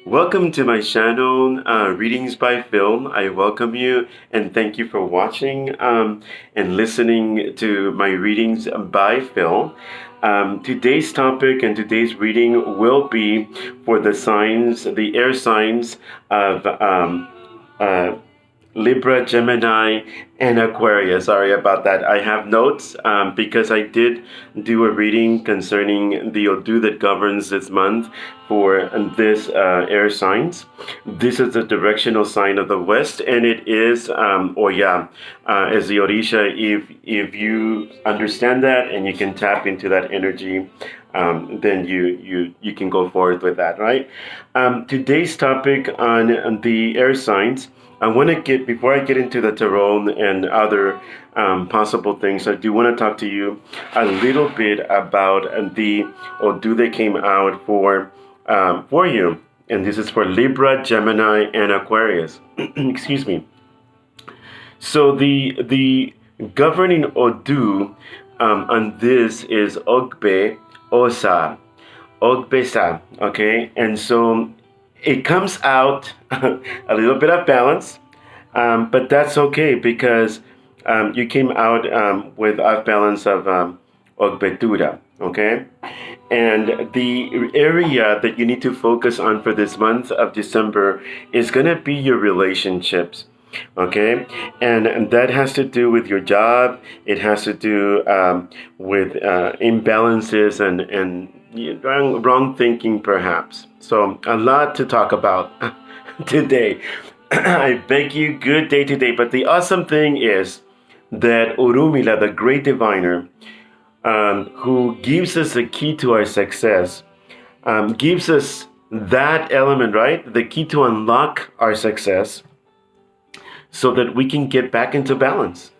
Welcome to my channel, Readings by Phil. I welcome you and thank you for watching and listening to my Readings by Phil. Today's topic and today's reading will be for the signs, the air signs of uh, Libra, Gemini, and Aquarius. Sorry about that. I have notes because I did do a reading concerning the Odu that governs this month for this air signs. This is the directional sign of the West, and it is Oya as the Orisha. If you understand that and you can tap into that energy, then you can go forward with that, right? Today's topic on the air signs. I want to get, before I get into the tarot and other possible things, I do want to talk to you a little bit about the Odu that came out for you. And this is for Libra, Gemini, and Aquarius. Excuse me. So the governing Odu on this is Ogbe Osa. Ogbesa, okay? And so it comes out a little bit of balance, but that's okay because you came out with off balance of Ogbetura, okay? And the area that you need to focus on for this month of December is going to be your relationships. Okay, and that has to do with your job. It has to do with imbalances and wrong thinking, perhaps. So a lot to talk about today. I beg you, good day today. But the awesome thing is that Urumila, the great diviner, who gives us the key to our success, gives us that element, right? The key to unlock our success, so that we can get back into balance.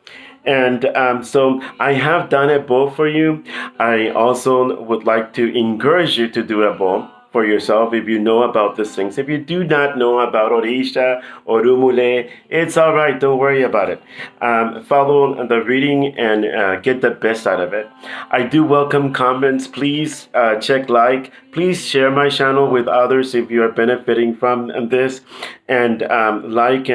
And so I have done a bow for you. I also would like to encourage you to do a bow for yourself if you know about these things. If you do not know about Orisha or Rumule, it's all right. Don't worry about it. Follow the reading and get the best out of it. I do welcome comments. Please check like. Please share my channel with others if you are benefiting from this. And like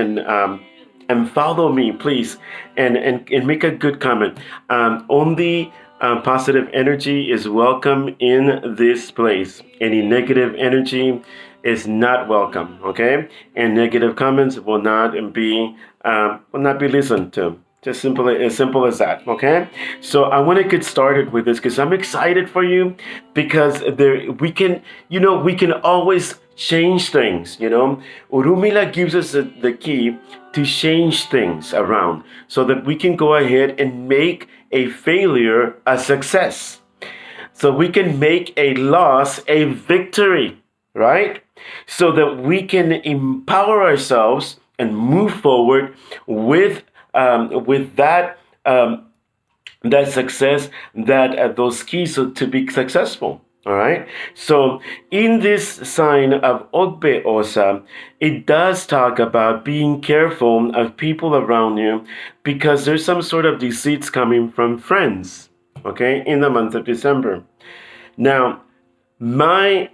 and follow me, please, and make a good comment. Only positive energy is welcome in this place. Any negative energy is not welcome, okay? And negative comments will not be listened to. Just simple as that, okay? So I want to get started with this because I'm excited for you because we can always change things, Urumila gives us the key to change things around so that we can go ahead and make a failure a success. So we can make a loss a victory, right? So that we can empower ourselves and move forward with that that success, that those keys to be successful. All right. So in this sign of Ogbe Osa, it does talk about being careful of people around you because there's some sort of deceits coming from friends. Okay, in the month of December. Now, my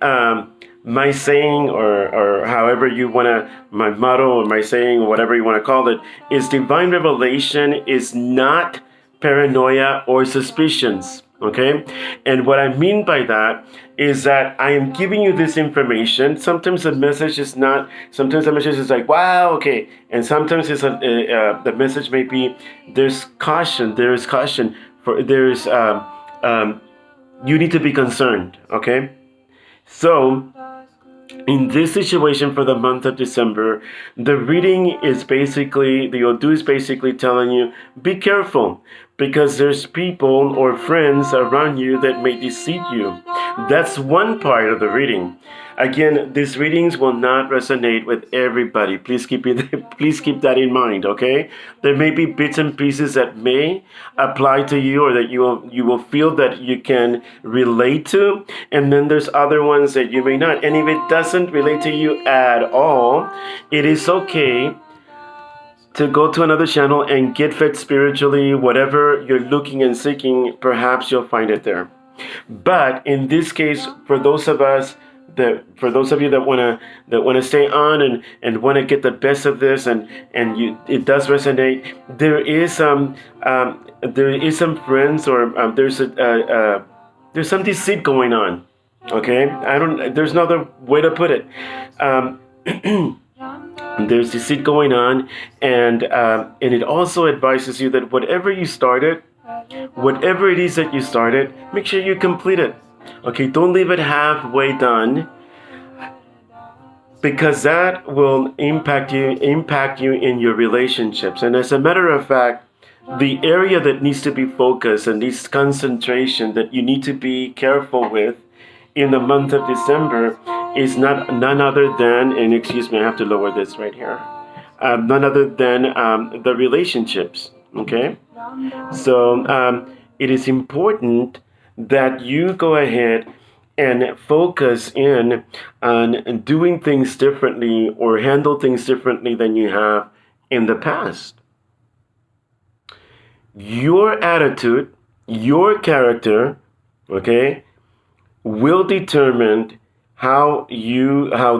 saying, or however you want to, my motto or my saying, or whatever you want to call it, is divine revelation is not paranoia or suspicions. Okay? And what I mean by that is that I am giving you this information. Sometimes the message is not, sometimes the message is like, wow, okay. And sometimes it's the message may be, there's caution, you need to be concerned, okay? So, in this situation for the month of December, the reading is basically, the Odu is basically telling you, be careful because there's people or friends around you that may deceive you. That's one part of the reading. Again, these readings will not resonate with everybody. Please keep that in mind, okay? There may be bits and pieces that may apply to you or that you will feel that you can relate to, and then there's other ones that you may not. And if it doesn't relate to you at all, it is okay to go to another channel and get fed spiritually. Whatever you're looking and seeking, perhaps you'll find it there. But in this case, for those of us that for those of you that want to stay on and want to get the best of this, and you it does resonate. There is some friends, or there's some deceit going on. Okay, I don't. There's no other way to put it. Um, there's deceit going on, and it also advises you that whatever you started, whatever it is that you started, make sure you complete it. Okay, don't leave it halfway done, because that will impact you in your relationships. And as a matter of fact, the area that needs to be focused and needs concentration that you need to be careful with in the month of December is none other than, and excuse me, I have to lower this right here, none other than the relationships. Okay, so it is important that you go ahead and focus in on doing things differently or handle things differently than you have in the past. Your attitude, your character, okay, will determine how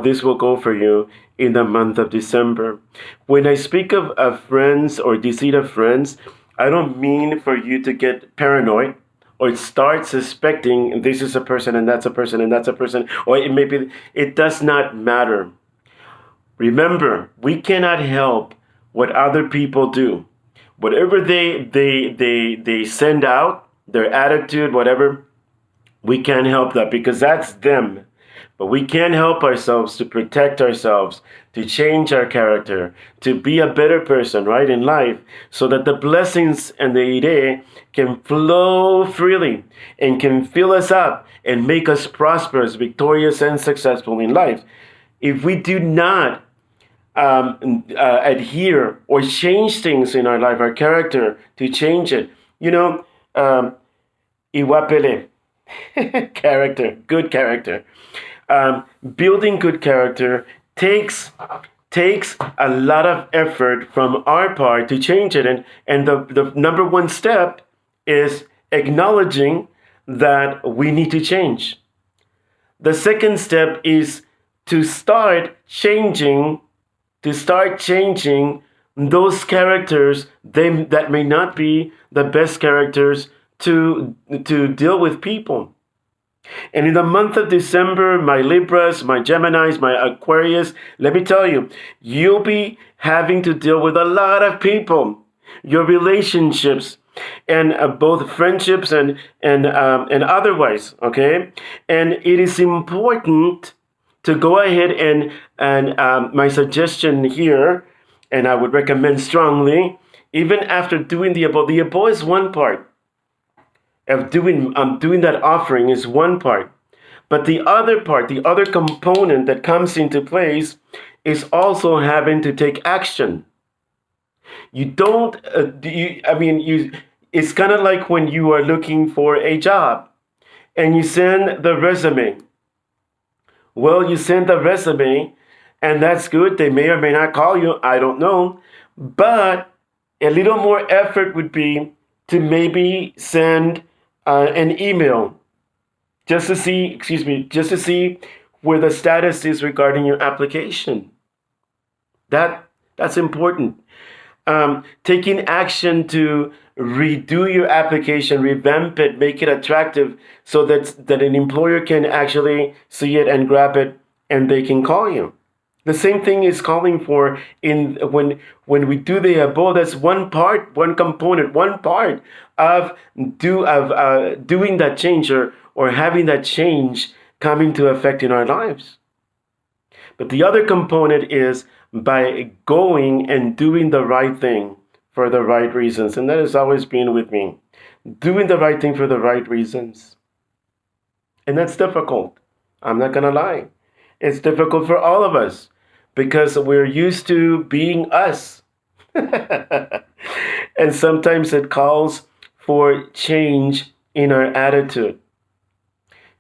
this will go for you in the month of December. When I speak of friends or deceit of friends, I don't mean for you to get paranoid or start suspecting this is a person and that's a person and that's a person, or it does not matter. Remember, we cannot help what other people do. Whatever they send out, their attitude, whatever, we can't help that because that's them. But we can help ourselves to protect ourselves, to change our character, to be a better person, right, in life, so that the blessings and the ire can flow freely and can fill us up and make us prosperous, victorious, and successful in life. If we do not adhere or change things in our life, our character, to change it, iwapele, character, good character. Building good character takes a lot of effort from our part to change it, and the number one step is acknowledging that we need to change. The second step is to start changing those characters that may not be the best characters to deal with people. And in the month of December, my Libras, my Geminis, my Aquarius, let me tell you, you'll be having to deal with a lot of people, your relationships, and both friendships and otherwise. Okay, and it is important to go ahead and my suggestion here, and I would recommend strongly, even after doing the above is one part of doing that offering is one part. But the other part, the other component that comes into place is also having to take action. You don't, it's kind of like when you are looking for a job and you send the resume. Well, you send the resume and that's good. They may or may not call you. I don't know. But a little more effort would be to maybe send an email just to see where the status is regarding your application. That's important. Taking action to redo your application, revamp it, make it attractive so that an employer can actually see it and grab it and they can call you. The same thing is calling for when we do the above. That's one part, one component, one part of doing that change or having that change come into effect in our lives. But the other component is by going and doing the right thing for the right reasons. And that has always been with me. Doing the right thing for the right reasons. And that's difficult. I'm not going to lie. It's difficult for all of us because we're used to being us. And sometimes it calls for change in our attitude.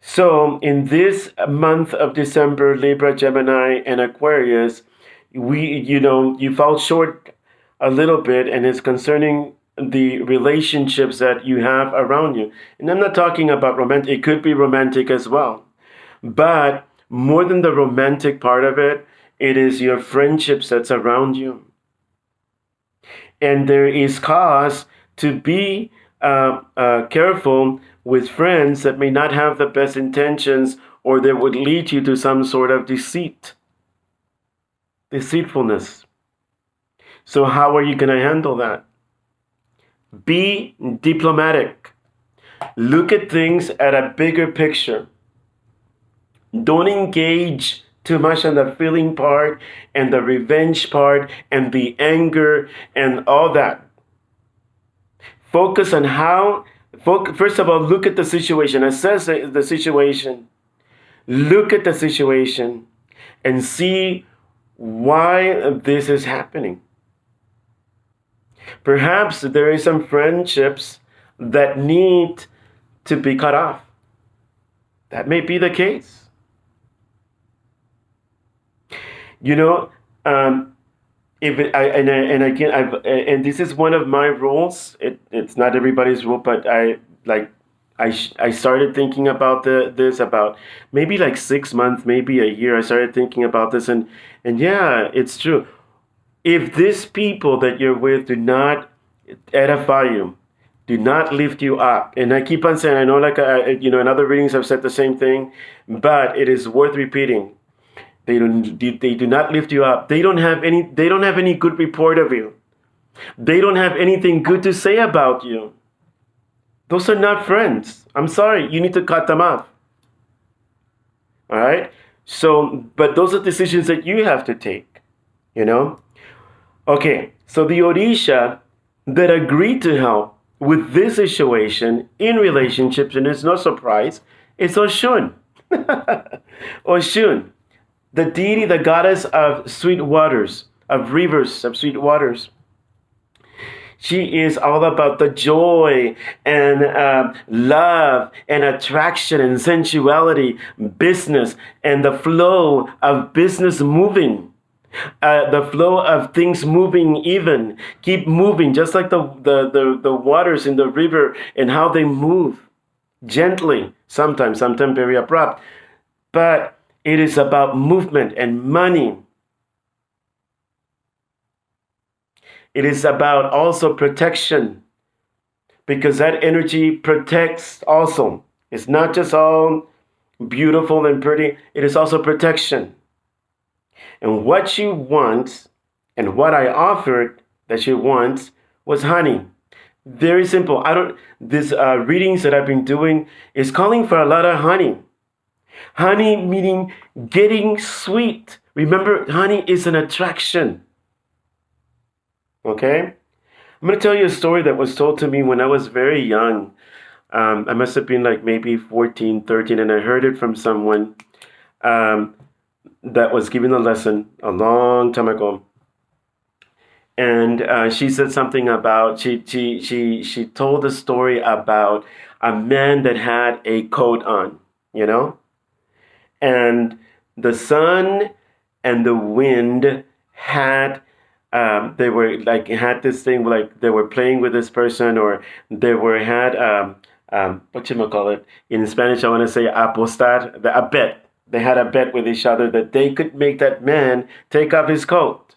So in this month of December, Libra, Gemini, and Aquarius, you fall short a little bit, and it's concerning the relationships that you have around you. And I'm not talking about romantic. It could be romantic as well. But more than the romantic part of it, it is your friendships that surround you. And there is cause to be careful with friends that may not have the best intentions or that would lead you to some sort of deceitfulness. So, how are you going to handle that? Be diplomatic. Look at things at a bigger picture. Don't engage too much on the feeling part and the revenge part and the anger and all that. Focus on how, first of all, look at the situation, assess the situation, look at the situation, and see why this is happening. Perhaps there are some friendships that need to be cut off. That may be the case. You know, if it, I and again, and this is one of my rules. It's not everybody's rule, but I started thinking about this about maybe like 6 months, maybe a year. I started thinking about this, and yeah, it's true. If these people that you're with do not edify you, do not lift you up, and I keep on saying, I know, like in other readings I've said the same thing, but it is worth repeating. They do not lift you up. They don't have any good report of you. They don't have anything good to say about you. Those are not friends. I'm sorry, you need to cut them off. All right? So, but those are decisions that you have to take, you know? Okay, so the Orisha that agreed to help with this situation in relationships, and it's no surprise, it's Oshun. Oshun, the deity, the goddess of sweet waters, of rivers, of sweet waters. She is all about the joy and love and attraction and sensuality, business, and the flow of business moving. The flow of things moving, even keep moving, just like the waters in the river and how they move gently, sometimes very abrupt. But it is about movement and money. It is about also protection, because that energy protects also. It's not just all beautiful and pretty, it is also protection. And what she wants, and what I offered that she wants, was honey. Very simple. These readings that I've been doing is calling for a lot of honey. Honey meaning getting sweet. Remember, honey is an attraction. Okay? I'm going to tell you a story that was told to me when I was very young. I must have been like maybe 14, 13, and I heard it from someone that was giving a lesson a long time ago. And she said something about, she told a story about a man that had a coat on, you know? And the sun and the wind had they were like had this thing, like they were playing with this person, or they were had what you call it in Spanish, I want to say apostar, a bet. They had a bet with each other that they could make that man take off his coat.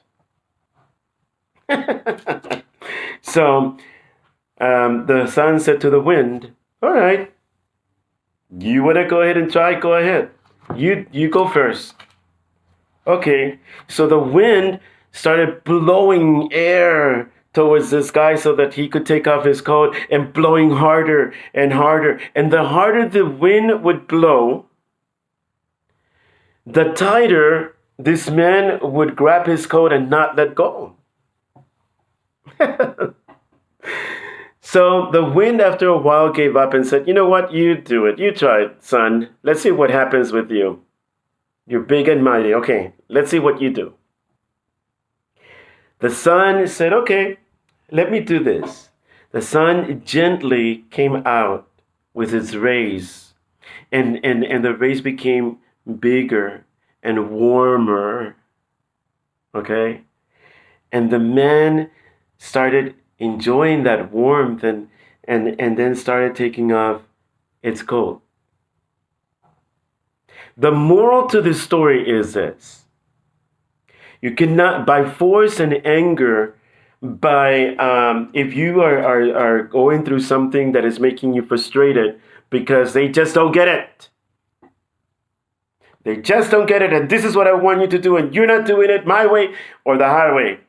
So the sun said to the wind, all right, you want to go ahead and try, go ahead. You go first. Okay, so the wind started blowing air towards this guy so that he could take off his coat, and blowing harder and harder. And the harder the wind would blow, the tighter this man would grab his coat and not let go. So the wind, after a while, gave up and said, you know what, you do it. You try it, son. Let's see what happens with you. You're big and mighty. Okay, let's see what you do. The sun said, okay, let me do this. The sun gently came out with its rays, and the rays became bigger and warmer. Okay? And the man started enjoying that warmth and then started taking off its coat. The moral to this story is this: you cannot, by force and anger, by if you are going through something that is making you frustrated because they just don't get it. They just don't get it, and this is what I want you to do, and you're not doing it my way or the highway.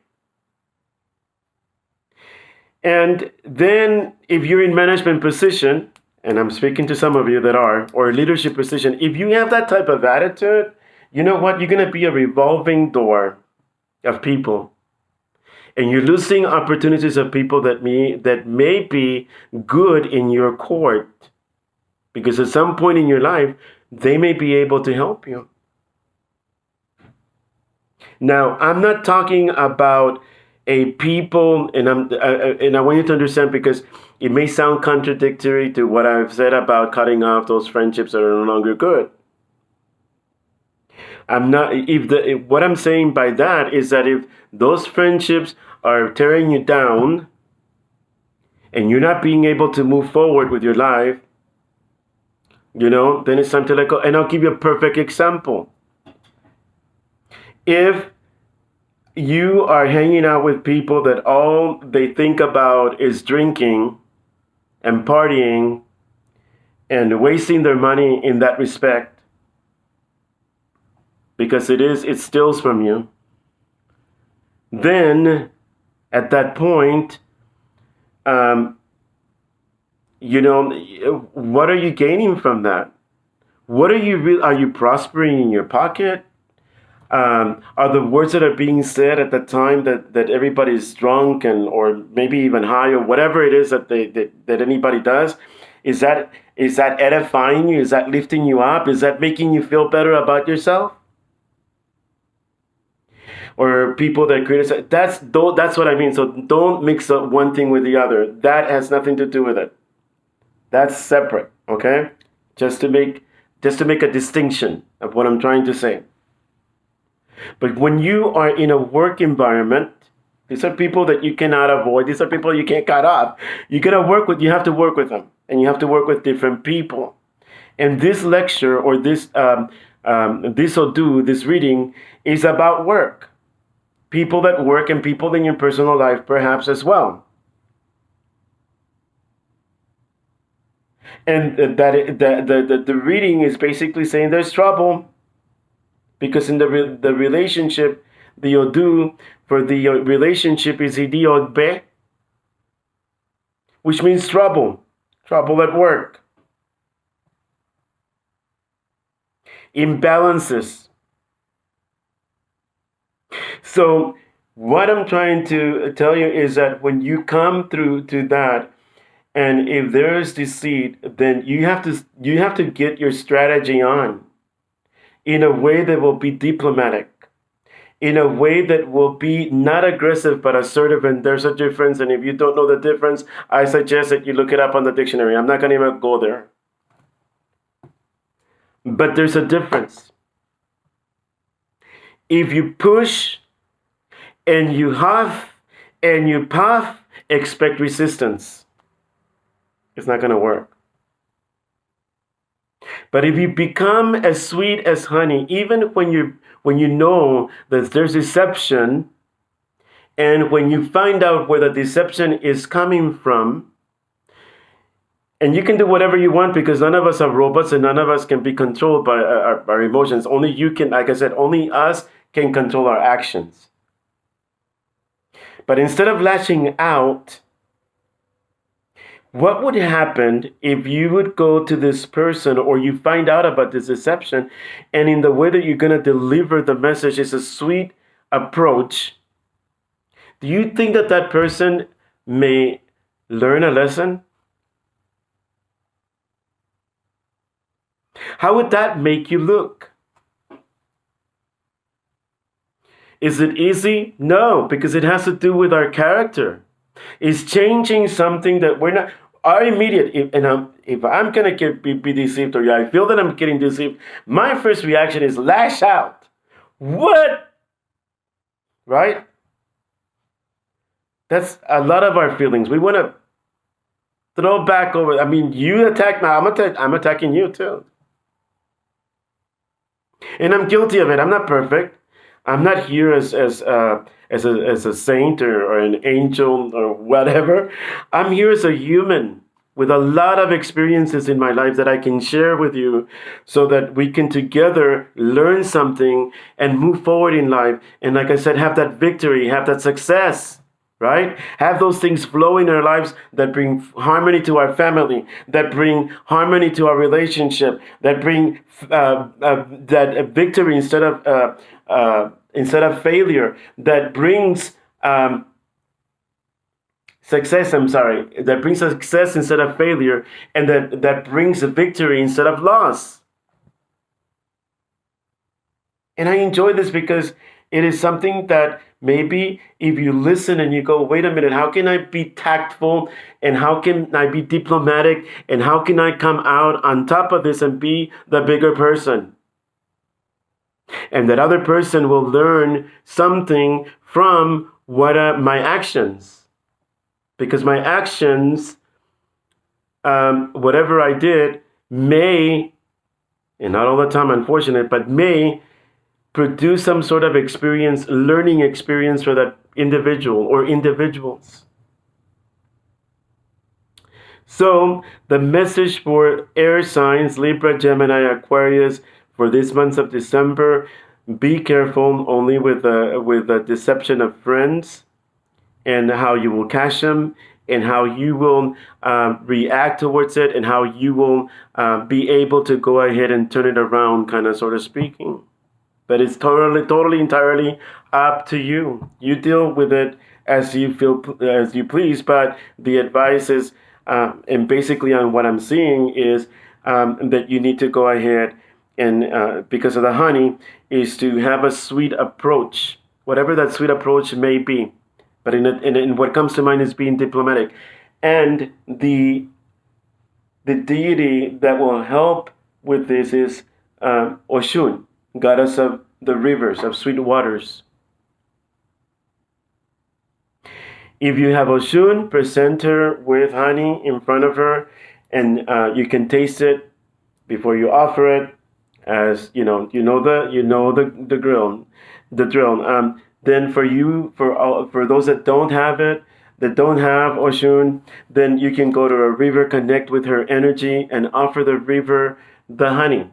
And then if you're in management position, and I'm speaking to some of you that are, or leadership position, if you have that type of attitude, you know what? You're going to be a revolving door of people. And you're losing opportunities of people that may be good in your court. Because at some point in your life, they may be able to help you. Now, I'm not talking about a people, and I want you to understand, because it may sound contradictory to what I've said about cutting off those friendships that are no longer good. I'm not. What I'm saying by that is that if those friendships are tearing you down, and you're not being able to move forward with your life, then it's time to let go. And I'll give you a perfect example. If you are hanging out with people that all they think about is drinking and partying and wasting their money in that respect, because it steals from you, then at that point, what are you gaining from that? Are you prospering in your pocket? Are the words that are being said at the time that everybody's drunk or maybe even high, or whatever it is that anybody does, is that edifying you? Is that lifting you up? Is that making you feel better about yourself? Or people that criticize, that's what I mean. So don't mix up one thing with the other. That has nothing to do with it. That's separate, okay? Just to make a distinction of what I'm trying to say. But when you are in a work environment, these are people that you cannot avoid. These are people you can't cut off. You have to work with them, and you have to work with different people. And this lecture, or this reading, is about work. People that work, and people in your personal life perhaps as well. And the reading is basically saying there's trouble. Because in the relationship, the odu for the relationship is idiogbe, which means trouble at work. Imbalances. So what I'm trying to tell you is that when you come through to that, and if there is deceit, then you have to get your strategy on in a way that will be diplomatic, in a way that will be not aggressive but assertive. And there's a difference. And if you don't know the difference, I suggest that you look it up on the dictionary. I'm not going to even go there. But there's a difference. If you push and you huff and you puff, expect resistance. It's not going to work. But if you become as sweet as honey, even when you know that there's deception, and when you find out where the deception is coming from, and you can do whatever you want, because none of us are robots and none of us can be controlled by our emotions. Only you can, like I said, only us can control our actions. But instead of lashing out, what would happen if you would go to this person, or you find out about this deception, and in the way that you're going to deliver the message is a sweet approach? Do you think that person may learn a lesson? How would that make you look? Is it easy? No, because it has to do with our character. It's changing something that we're not. Our immediate, if I'm going to be deceived, or I feel that I'm getting deceived, my first reaction is lash out. What? Right? That's a lot of our feelings. We want to throw back over. I mean, you attack now. I'm attacking you too. And I'm guilty of it. I'm not perfect. I'm not here as a saint or an angel or whatever. I'm here as a human with a lot of experiences in my life that I can share with you so that we can together learn something and move forward in life. And like I said, have that victory, have that success, right? Have those things flow in our lives that bring harmony to our family, that bring harmony to our relationship, that bring that victory instead of failure, that brings success. I'm sorry, that brings success instead of failure, and that brings a victory instead of loss. And I enjoy this because it is something that maybe if you listen and you go, wait a minute, how can I be tactful and how can I be diplomatic and how can I come out on top of this and be the bigger person? And that other person will learn something from what my actions. Because my actions, whatever I did, may, and not all the time, unfortunate, but may produce some sort of experience, learning experience for that individual or individuals. So the message for air signs, Libra, Gemini, Aquarius, for this month of December, be careful only with the deception of friends and how you will catch them and how you will react towards it and how you will be able to go ahead and turn it around, kind of sort of speaking. But it's totally, entirely up to you. You deal with it as you feel, as you please. But the advice is, and basically on what I'm seeing is that you need to go ahead and because of the honey, is to have a sweet approach, whatever that sweet approach may be. But in what comes to mind is being diplomatic, and the deity that will help with this is Oshun, goddess of the rivers, of sweet waters. If you have Oshun, present her with honey in front of her, and you can taste it before you offer it. As you know the drill, the drill. Then for those that don't have it, that don't have Oshun, then you can go to a river, connect with her energy, and offer the river the honey.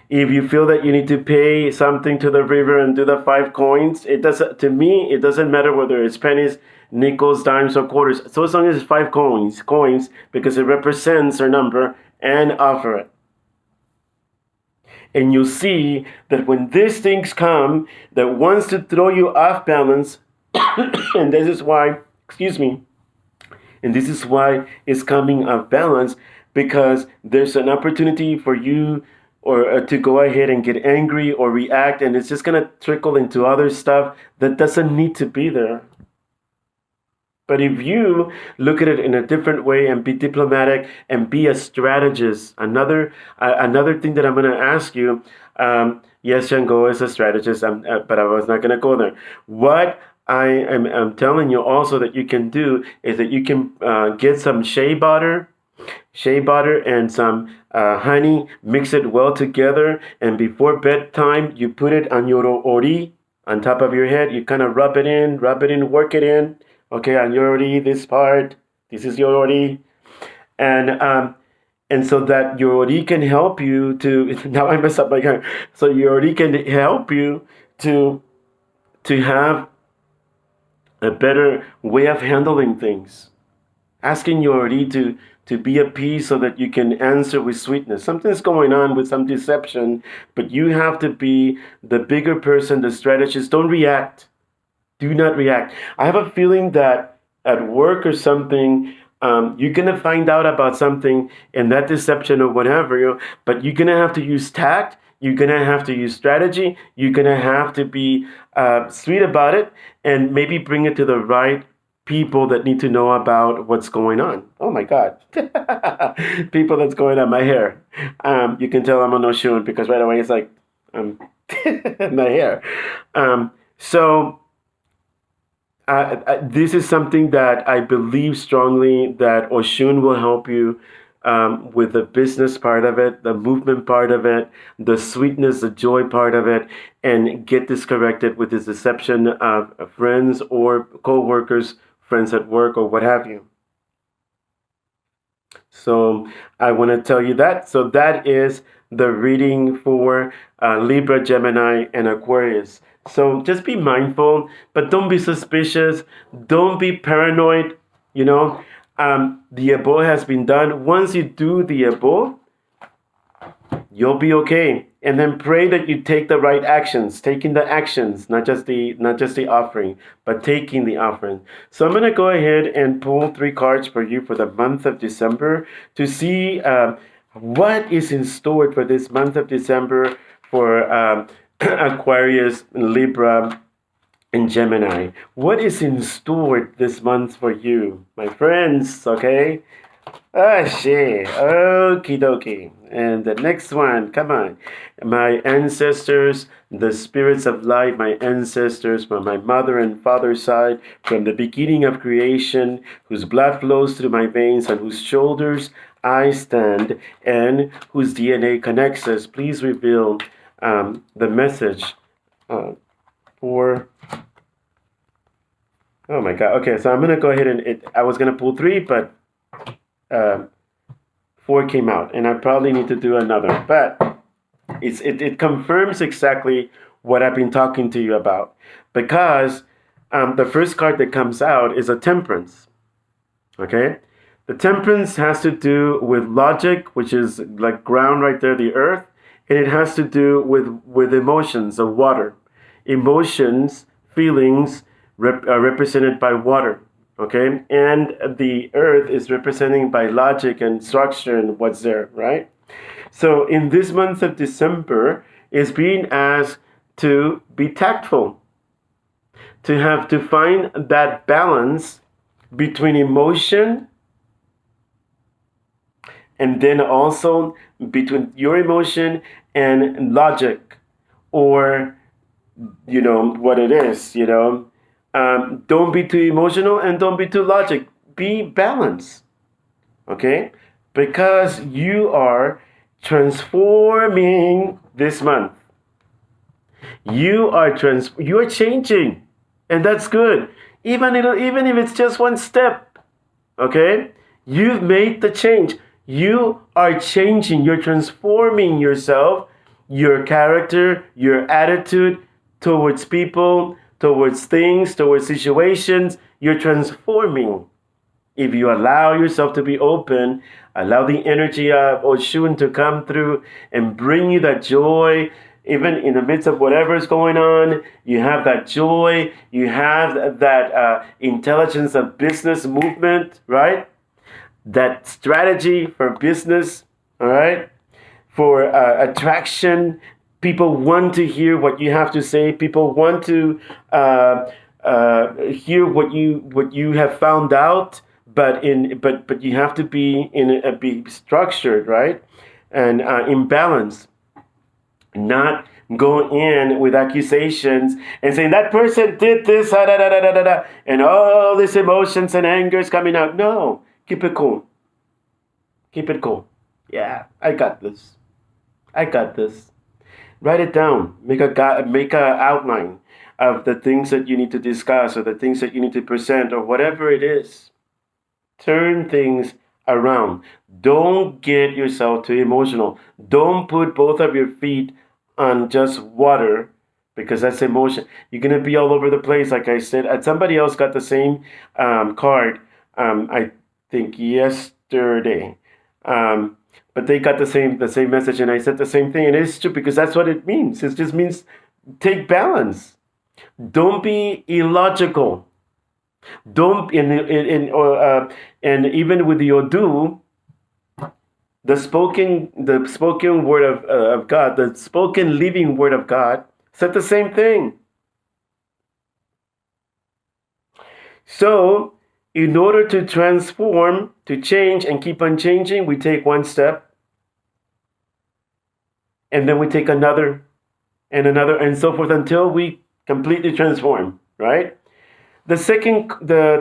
If you feel that you need to pay something to the river and do the 5 coins, it doesn't. To me, it doesn't matter whether it's pennies, nickels, dimes, or quarters. So as long as it's 5 coins, because it represents her number, and offer it. And you'll see that when these things come that wants to throw you off balance, and this is why, and this is why it's coming off balance, because there's an opportunity for you or to go ahead and get angry or react, and it's just going to trickle into other stuff that doesn't need to be there. But if you look at it in a different way and be diplomatic and be a strategist, another thing that I'm going to ask you, yes, Shango is a strategist, but I was not going to go there. What I'm telling you also that you can do is that you can get some shea butter and some honey, mix it well together, and before bedtime, you put it on your ori, on top of your head. You kind of rub it in, work it in. Okay, on your ori, this part, this is your ori, and so that your ori can help you to. Now I mess up my gun. So your ori can help you to have a better way of handling things. Asking your ori to be at peace so that you can answer with sweetness. Something's going on with some deception, but you have to be the bigger person, the strategist. Don't react. Do not react. I have a feeling that at work or something, you're going to find out about something in that deception or whatever, but you're going to have to use tact. You're going to have to use strategy. You're going to have to be sweet about it and maybe bring it to the right people that need to know about what's going on. Oh my God. People that's going on my hair. You can tell I'm on Oshun because right away it's like my hair. So this is something that I believe strongly that Oshun will help you with the business part of it, the movement part of it, the sweetness, the joy part of it, and get this corrected with this deception of friends or co-workers, friends at work, or what have you. So I want to tell you that. So that is the reading for Libra, Gemini, and Aquarius. So just be mindful, but don't be suspicious. Don't be paranoid. You know, the above has been done. Once you do the above, you'll be okay. And then pray that you take the right actions, taking the actions, not just the offering, but taking the offering. So I'm gonna go ahead and pull 3 cards for you for the month of December to see what is in store for this month of December for Aquarius, Libra, and Gemini. What is in store this month for you, my friends? Okay. Ah, shit. Okie dokie. And the next one, come on. My ancestors, the spirits of light, my ancestors from my mother and father's side, from the beginning of creation, whose blood flows through my veins and whose shoulders I stand, and whose DNA connects us. Please reveal the message for. Oh my God. Okay, so I'm going to go ahead and I was going to pull 3, but 4 came out, and I probably need to do another. But it confirms exactly what I've been talking to you about, because the first card that comes out is a Temperance. Okay, the Temperance has to do with logic, which is like ground right there, the earth, and it has to do with emotions of water. Emotions, feelings are represented by water. Okay, and the earth is representing by logic and structure and what's there, right? So in this month of December is being asked to be tactful, to find that balance between emotion and then also between your emotion and logic, or what it is. Don't be too emotional and don't be too logic. Be balanced, okay? Because you are transforming this month. You are changing, and that's good. Even if it's just one step, okay? You've made the change. You are changing. You're transforming yourself, your character, your attitude towards people, towards things, towards situations. You're transforming. If you allow yourself to be open, allow the energy of Oshun to come through and bring you that joy, even in the midst of whatever is going on, you have that joy, you have that intelligence of business movement, right? That strategy for business, all right? For attraction. People want to hear what you have to say. People want to hear what you have found out. But you have to be structured, right, and in balance. Not go in with accusations and saying that person did this, and all these emotions and anger is coming out. No, keep it cool. Keep it cool. Yeah, I got this. I got this. Write it down. Make a outline of the things that you need to discuss or the things that you need to present or whatever it is. Turn things around. Don't get yourself too emotional. Don't put both of your feet on just water, because that's emotion. You're going to be all over the place, like I said. And somebody else got the same card, I think yesterday. But they got the same message, and I said the same thing. And it's true, because that's what it means. It just means take balance. Don't be illogical. Don't and even with the Odu, the spoken word of God, the spoken living word of God, said the same thing. So, in order to transform, to change, and keep on changing, we take one step, and then we take another, and so forth until we completely transform. Right? The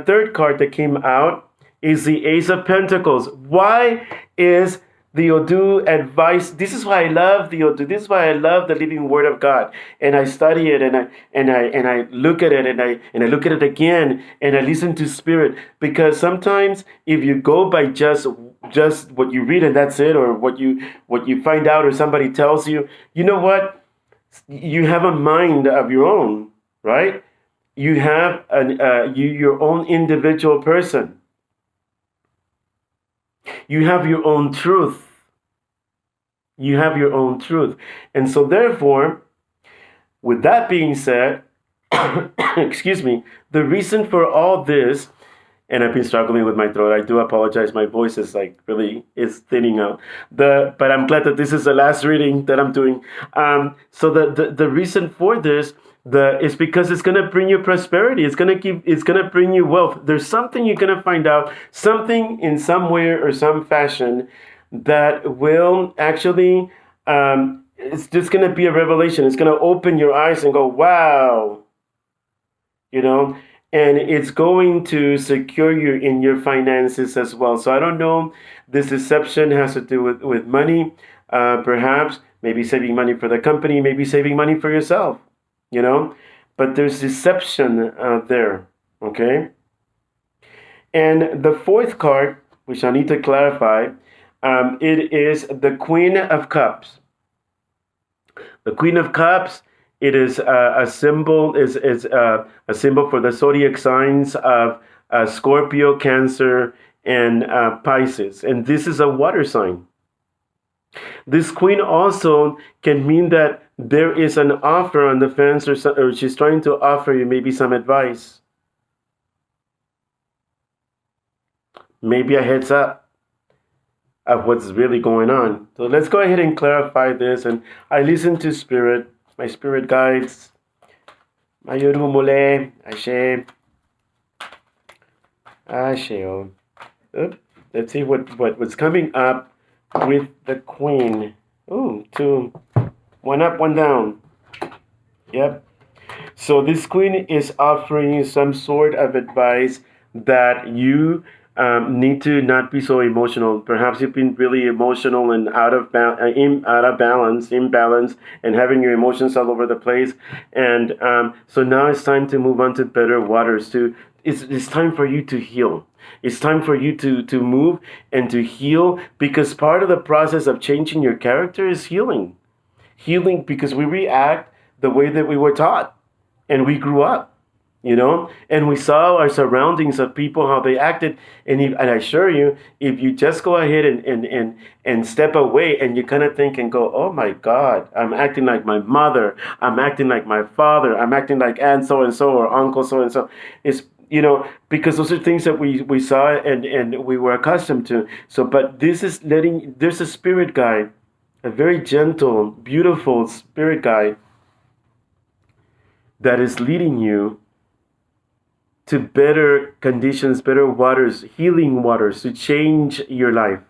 third card that came out is the Ace of Pentacles. Why is the Odu advice? This is why I love the Odu. This is why I love the living Word of God. And I study it, and I look at it, and I look at it again, and I listen to Spirit. Because sometimes if you go by just what you read and that's it, or what you find out or somebody tells you, you know what? You have a mind of your own, right? You have your own individual person. You have your own truth. You have your own truth. And so therefore, with that being said, excuse me, the reason for all this, and I've been struggling with my throat. I do apologize. My voice is is thinning out. But I'm glad that this is the last reading that I'm doing. So the reason for this is because it's gonna bring you prosperity. It's gonna bring you wealth. There's something you're gonna find out, something in some way or some fashion that will actually it's just gonna be a revelation. It's gonna open your eyes and go, wow, and it's going to secure you in your finances as well. So I don't know, this deception has to do with money, perhaps, maybe saving money for the company, maybe saving money for yourself, but there's deception there, okay? And the fourth card, which I need to clarify, it is the Queen of Cups. The Queen of Cups, it is a symbol a symbol for the zodiac signs of Scorpio, Cancer, and Pisces, and this is a water sign. This queen also can mean that there is an offer on the fence, or she's trying to offer you maybe some advice, maybe a heads up of what's really going on. So let's go ahead and clarify this, and I listen to Spirit. My spirit guides. Mayuru mule. Ashe. Ashe. Let's see what was coming up with the Queen. Ooh, two. One up, one down. Yep. So this Queen is offering some sort of advice that you need to not be so emotional. Perhaps you've been really emotional and imbalance, and having your emotions all over the place. And so now it's time to move on to better waters. It's time for you to heal. It's time for you to move and to heal, because part of the process of changing your character is healing. Healing because we react the way that we were taught, and we grew up. And we saw our surroundings of people, how they acted. And I assure you, if you just go ahead and step away and you kind of think and go, oh my God, I'm acting like my mother, I'm acting like my father, I'm acting like aunt so-and-so or uncle so-and-so. It's, because those are things that we saw and we were accustomed to. So, but this is there's a spirit guide, a very gentle, beautiful spirit guide that is leading you to better conditions, better waters, healing waters, to change your life.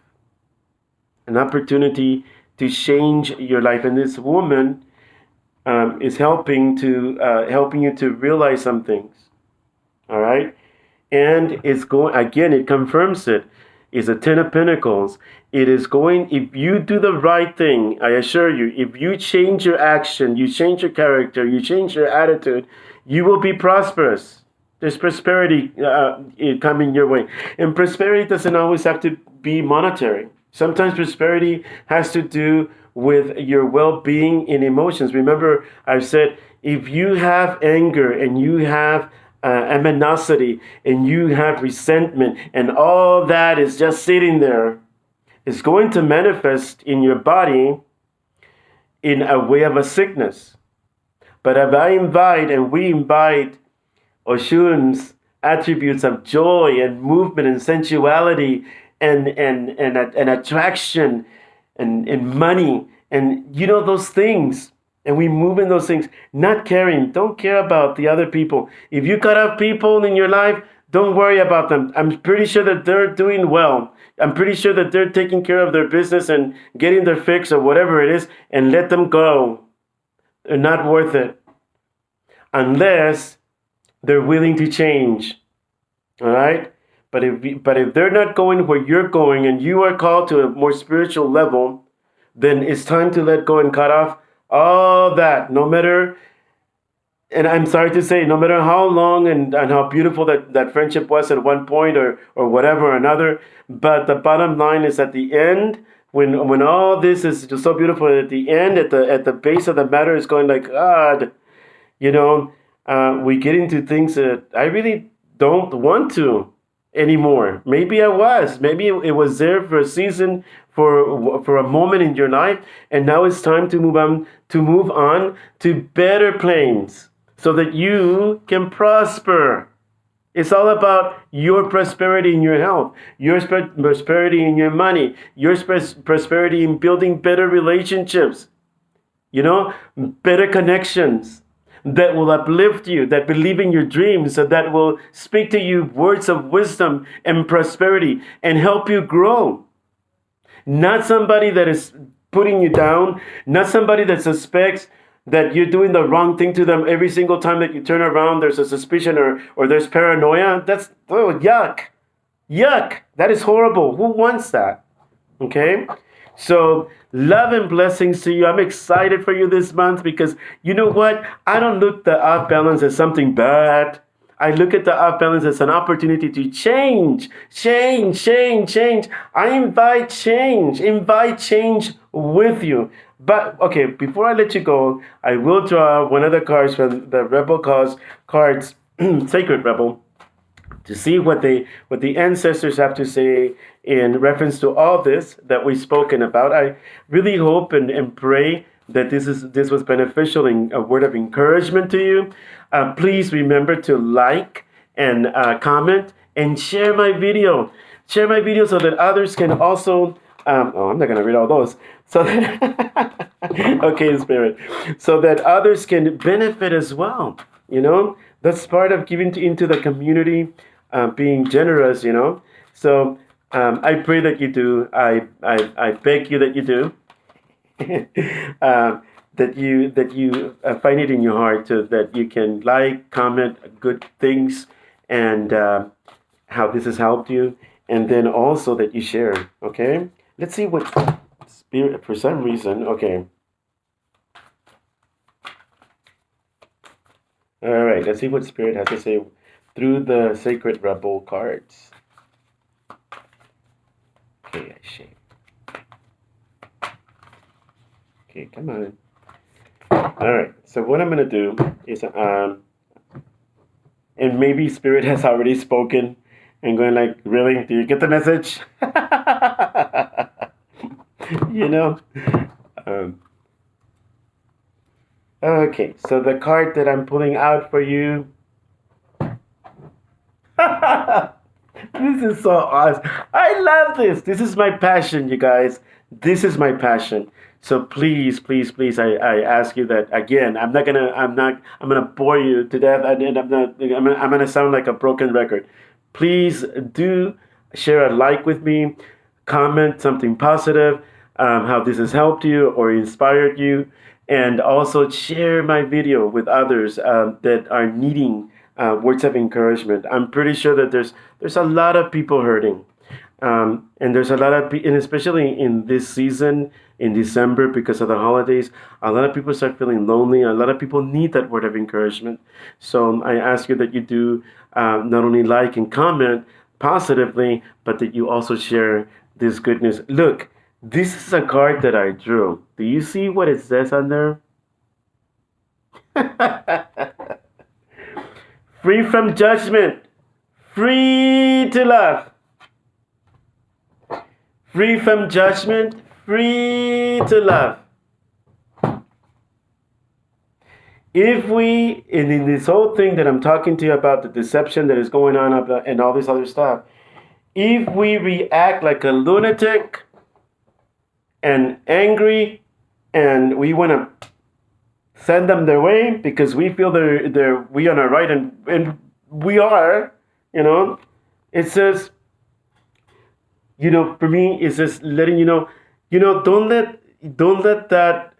An opportunity to change your life. And this woman is helping you to realize some things. All right? And it's going, again, it confirms it. It's a Ten of Pentacles. It is going, if you do the right thing, I assure you, if you change your action, you change your character, you change your attitude, you will be prosperous. There's prosperity coming your way. And prosperity doesn't always have to be monetary. Sometimes prosperity has to do with your well-being in emotions. Remember, I've said, if you have anger and you have animosity and you have resentment and all that is just sitting there, it's going to manifest in your body in a way of a sickness. But if we invite Oshun's attributes of joy and movement and sensuality and attraction and money and those things, and we move in those things, not caring, don't care about the other people. If you cut off people in your life, don't worry about them. I'm pretty sure that they're doing well. I'm pretty sure that they're taking care of their business and getting their fix or whatever it is, and let them go. They're not worth it unless they're willing to change. All right? But if they're not going where you're going, and you are called to a more spiritual level, then it's time to let go and cut off all that. No matter, and I'm sorry to say, no matter how long and how beautiful that friendship was at one point, or whatever or another, but the bottom line is, at the end, when all this is just so beautiful, at the end, at the base of the matter, is going like, God, you know, we get into things that I really don't want to anymore. Maybe I was. Maybe it was there for a season, for a moment in your life, and now it's time to move on to better planes, so that you can prosper. It's all about your prosperity in your health, your prosperity in your money, your prosperity in building better relationships, better connections that will uplift you, that believe in your dreams, that will speak to you words of wisdom and prosperity and help you grow. Not somebody that is putting you down, not somebody that suspects that you're doing the wrong thing to them every single time that you turn around. There's a suspicion, or there's paranoia. That's, oh, yuck. Yuck. That is horrible. Who wants that? Okay? So, love and blessings to you. I'm excited for you this month, because you know what? I don't look the off balance as something bad. I look at the off balance as an opportunity to change. I invite change. Invite change with you. But, okay, before I let you go, I will draw one of the cards from the Rebel cards, Sacred Rebel, to see what the ancestors have to say in reference to all this that we've spoken about. I really hope and pray that this was beneficial and a word of encouragement to you. Please remember to like and comment and share my video. Share my video so that others can also. I'm not going to read all those. So that, okay, Spirit. So that others can benefit as well. That's part of giving into the community, being generous. So I pray that you do. I beg you that you do. That you find it in your heart that you can like, comment good things, and how this has helped you, and then also that you share. Okay, let's see what Spirit, for some reason. Okay, all right. Let's see what Spirit has to say through the Sacred Rebel cards. Okay, I share. Okay, come on. All right. So what I'm gonna do is, and maybe Spirit has already spoken, and going like, really? Do you get the message? Okay. So the card that I'm pulling out for you. This is so awesome. I love this. This is my passion, you guys. This is my passion. So please, I ask you that again. I'm gonna bore you to death, and I'm gonna sound like a broken record. Please do share a like with me, comment something positive, how this has helped you or inspired you, and also share my video with others that are needing words of encouragement. I'm pretty sure that there's a lot of people hurting. And there's a lot of, and especially in this season, in December, because of the holidays, a lot of people start feeling lonely. A lot of people need that word of encouragement. So I ask you that you do not only like and comment positively, but that you also share this good news. Look, this is a card that I drew. Do you see what it says on there? Free from judgment, free to love. Free from judgment, free to love. If we, in this whole thing that I'm talking to you about, the deception that is going on and all this other stuff, if we react like a lunatic and angry, and we want to send them their way because we feel we are right, and we are, it says, for me, it's just letting you know, don't let that,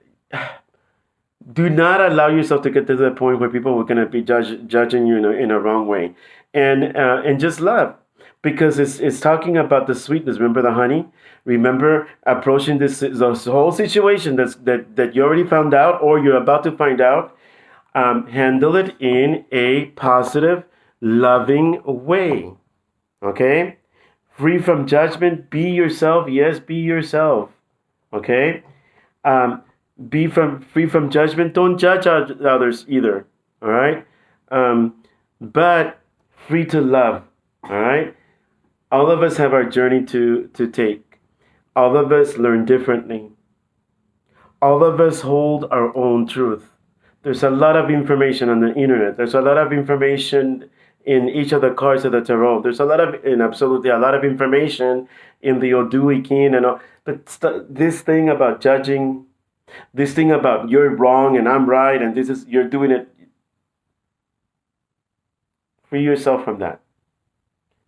do not allow yourself to get to the point where people are going to be judging you in a wrong way, and just love. because it's talking about the sweetness. Remember the honey? Remember approaching this whole situation that you already found out or you're about to find out. Handle it in a positive, loving way. Okay? Free from judgment. Be yourself. Yes, be yourself. Okay? Um, be free from judgment. Don't judge others either. All right? But free to love. All right? All of us have our journey to take. All of us learn differently. All of us hold our own truth. There's a lot of information on the internet. There's a lot of information in each of the cards of the tarot. There's a lot of, and absolutely a lot of information in the Odu I Ching and all. But this thing about judging, this thing about you're wrong and I'm right, and this is you're doing it. Free yourself from that.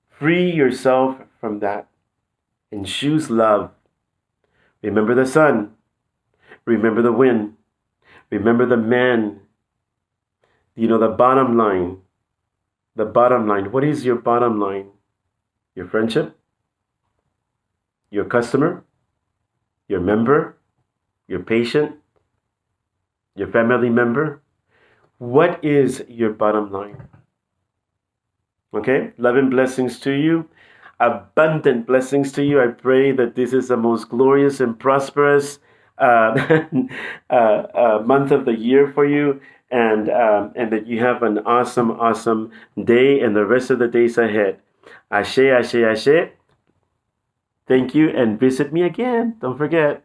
Free yourself from that, and choose love. Remember the sun. Remember the wind. Remember the man. The bottom line. The bottom line. What is your bottom line? Your friendship? Your customer? Your member? Your patient? Your family member? What is your bottom line? Okay? Love and blessings to you. Abundant blessings to you. I pray that this is the most glorious and prosperous month of the year for you, and that you have an awesome day and the rest of the days ahead. Ashe, ashe, ashe. Thank you, and visit me again. Don't forget.